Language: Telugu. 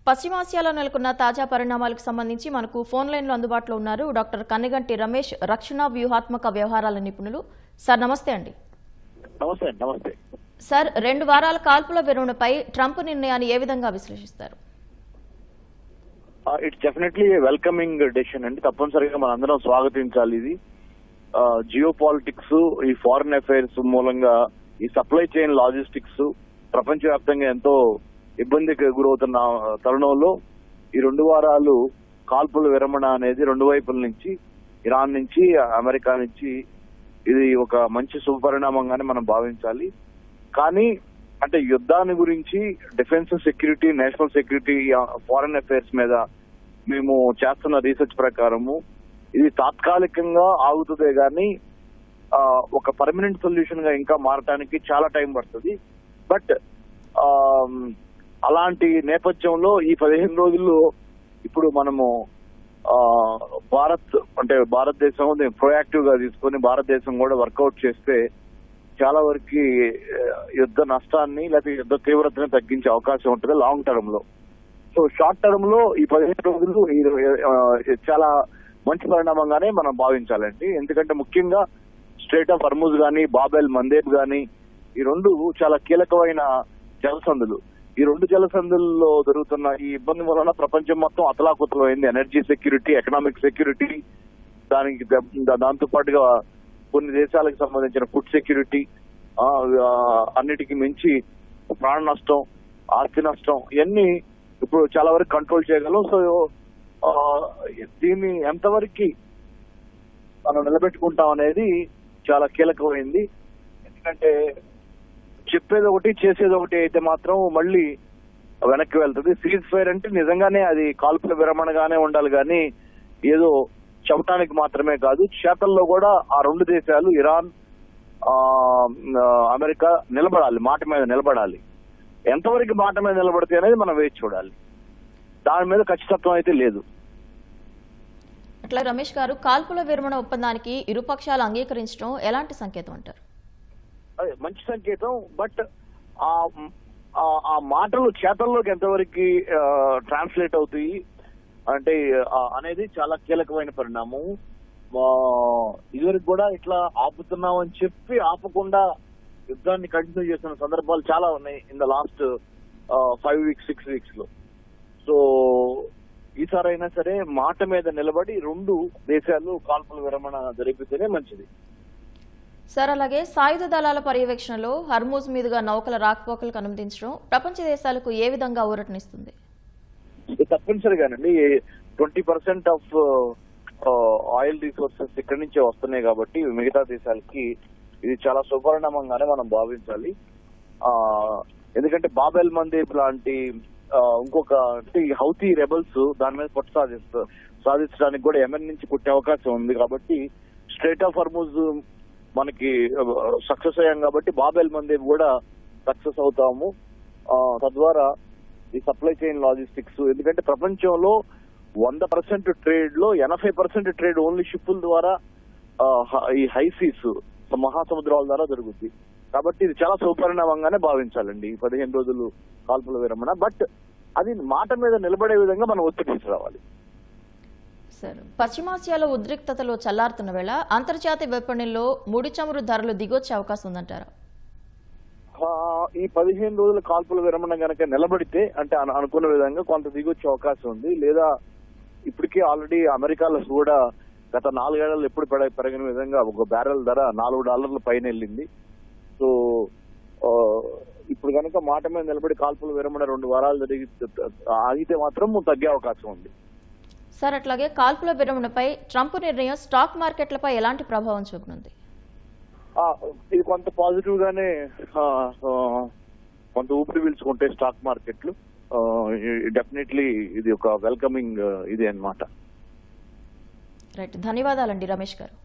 పశ్చిమాసియాలో నెలకొన్న తాజా పరిణామాలకు సంబంధించి మనకు ఫోన్ లైన్లో అందుబాటులో ఉన్నారు డాక్టర్ కన్నగంటి రమేష్, రక్షణ వ్యూహాత్మక వ్యవహారాల నిపుణులు. సార్ నమస్తే అండి. నమస్తే సార్, 2 వారాల కాల్పుల విరమణపై ట్రంప్ నిర్ణయాన్ని ఏ విధంగా విశ్లేషిస్తారు? ఇట్స్ డెఫినెట్లీ వెల్కమింగ్ డెసిషన్ అండి. తప్పనిసరిగా మనందరం స్వాగతించాలి. ఇది జియో పాలిటిక్స్, ఈ ఫారిన్ అఫైర్స్ మూలంగా ఈ సప్లై చైన్ లాజిస్టిక్స్ ప్రపంచవ్యాప్తంగా ఎంతో ఇబ్బందికి గురవుతున్న తరుణంలో ఈ 2 వారాలు కాల్పుల విరమణ అనేది 2 వైపుల నుంచి, ఇరాన్ నుంచి, అమెరికా నుంచి, ఇది ఒక మంచి శుభపరిణామంగానే మనం భావించాలి. కానీ అంటే యుద్ధాన్ని గురించి, defence security, national security, foreign affairs మీద మేము చేస్తున్న రీసెర్చ్ ప్రకారము ఇది తాత్కాలికంగా ఆగుతుందే గానీ ఒక పర్మనెంట్ సొల్యూషన్ గా ఇంకా మారటానికి చాలా టైం పడుతుంది. బట్ అలాంటి నేపథ్యంలో ఈ 15 రోజుల్లో ఇప్పుడు మనము భారతదేశం ప్రొయాక్టివ్ గా తీసుకొని భారతదేశం కూడా వర్కౌట్ చేస్తే చాలా వరకు యుద్ధ నష్టాన్ని లేకపోతే యుద్ధ తీవ్రతని తగ్గించే అవకాశం ఉంటుంది లాంగ్ టర్మ్ లో. సో షార్ట్ టర్మ్ లో ఈ 15 రోజులు చాలా మంచి పరిణామంగానే మనం భావించాలండి. ఎందుకంటే ముఖ్యంగా స్ట్రైట్ ఆఫ్ హర్ముజ్ గానీ, బాబెల్ మందేబ్ గానీ, ఈ 2 చాలా కీలకమైన జలసంధులు. ఈ 2 జలసంధుల్లో జరుగుతున్న ఈ ఇబ్బంది వలన ప్రపంచం మొత్తం అతలాకుతలమైంది. ఎనర్జీ సెక్యూరిటీ, ఎకనామిక్ సెక్యూరిటీ, దాంతో పాటుగా కొన్ని దేశాలకు సంబంధించిన ఫుడ్ సెక్యూరిటీ, అన్నిటికీ మించి ప్రాణ నష్టం, ఆస్తి నష్టం, ఇవన్నీ ఇప్పుడు చాలా వరకు కంట్రోల్ చేయగలం. సో దీన్ని ఎంతవరకు మనం నిలబెట్టుకుంటాం అనేది చాలా కీలకమైంది. ఎందుకంటే చెప్పేది ఒకటి, చేసేది ఒకటి అయితే మాత్రం మళ్ళీ వెనక్కి వెళ్తుంది. సీజ్ ఫైర్ అంటే నిజంగానే అది కాల్పుల విరమణగానే ఉండాలి, కానీ ఏదో చెప్పడానికి మాత్రమే కాదు, చేతల్లో కూడా ఆ 2 దేశాలు, ఇరాన్, అమెరికా నిలబడాలి, మాట మీద నిలబడాలి. ఎంతవరకు మాట మీద నిలబడితే అనేది మనం వేచి చూడాలి. దాని మీద ఖచ్చితత్వం అయితే లేదు. అట్లా రమేష్ గారు, కాల్పుల విరమణ ఒప్పందానికి ఇరుపక్షాలు అంగీకరించడం ఎలాంటి సంకేతం అంటారు? అదే మంచి సంకేతం. బట్ ఆ మాటలు చేతల్లోకి ఎంతవరకు ట్రాన్స్లేట్ అవుతాయి అంటే అనేది చాలా కీలకమైన పరిణామం. ఇదివరకు కూడా ఇట్లా ఆపుతున్నామని చెప్పి ఆపకుండా యుద్ధాన్ని కంటిన్యూ చేస్తున్న సందర్భాలు చాలా ఉన్నాయి in the last 5 weeks 6 weeks లో. సో ఈసారైనా సరే మాట మీద నిలబడి 2 దేశాలు కాల్పుల విరమణ జరిపితేనే మంచిది. సార్, అలాగే సాయుధ దళాల పర్యవేక్షణలో హర్మూజ్ మీదుగా నౌకల రాకపోకలకు అనుమతించడం ప్రపంచ దేశాలకు ఏ విధంగా ఊరటనిస్తుంది? తప్పనిసరిగానండి. 20% ఆఫ్ ఆయిల్ రిసోర్సెస్ ఇక్కడి నుంచే వస్తున్నాయి కాబట్టి మిగతా దేశాలకి ఇది చాలా శుభపరిణామంగానే మనం భావించాలి. ఎందుకంటే బాబెల్ మందేబ్ లాంటి ఇంకొక హౌతీ రెబల్స్ దాని మీద పట్టు సాధించడానికి కూడా యెమెన్ నుంచి పుట్టే అవకాశం ఉంది. కాబట్టి స్ట్రైట్ ఆఫ్ హర్ముజ్ మనకి సక్సెస్ అయ్యాం కాబట్టి బాబెల్ మందేబ్ కూడా సక్సెస్ అవుతాము. తద్వారా ఈ సప్లై చైన్ లాజిస్టిక్స్, ఎందుకంటే ప్రపంచంలో 100% ట్రేడ్ లో 80% ట్రేడ్ ఓన్లీ షిప్పుల ద్వారా ఈ హైసీస్ మహాసముద్రాల ద్వారా జరుగుద్ది. కాబట్టి ఇది చాలా సుపరిణామంగానే భావించాలండి ఈ 15 రోజులు కాల్పుల విరమణ. బట్ అది మాట మీద నిలబడే విధంగా మనం ఒత్తిడి తీసుకురావాలి. సార్, పశ్చిమాసియాలో ఉద్రిక్తతలు చల్లారుతున్న వేళ అంతర్జాతీయ విపణిలో ముడి చమురు ధరలు దిగొచ్చే అవకాశం ఉందంటారా? ఈ 15 రోజుల కాల్పుల విరమణ గనక నిలబడితే అంటే అనుకున్న విధంగా కొంత దిగొచ్చే అవకాశం ఉంది. లేదా ఇప్పటికే ఆల్రెడీ అమెరికాలో కూడా గత 4 ఏళ్లలో ఎప్పుడు పెరిగిన విధంగా ఒక బ్యారెల్ ధర $4 పైన వెళ్ళింది. సో ఇప్పుడు కనుక మాట మీద నిలబడి కాల్పుల విరమణ 2 వారాలు ఆగితే మాత్రం తగ్గే అవకాశం ఉంది. సార్, అట్లాగే కాల్పుల విరమణపై ట్రంప్ నిర్ణయం స్టాక్ మార్కెట్లపై ఎలాంటి ప్రభావం చూపనుంది? ఇది కొంత పాజిటివ్ గానే కొంత ఊపిరి పీల్చుకుంటే స్టాక్ మార్కెట్లు డెఫినెట్లీ ఇది ఒక వెల్కమింగ్ ఇది అన్నమాట. రైట్, ధన్యవాదాలండి రమేష్ గారు.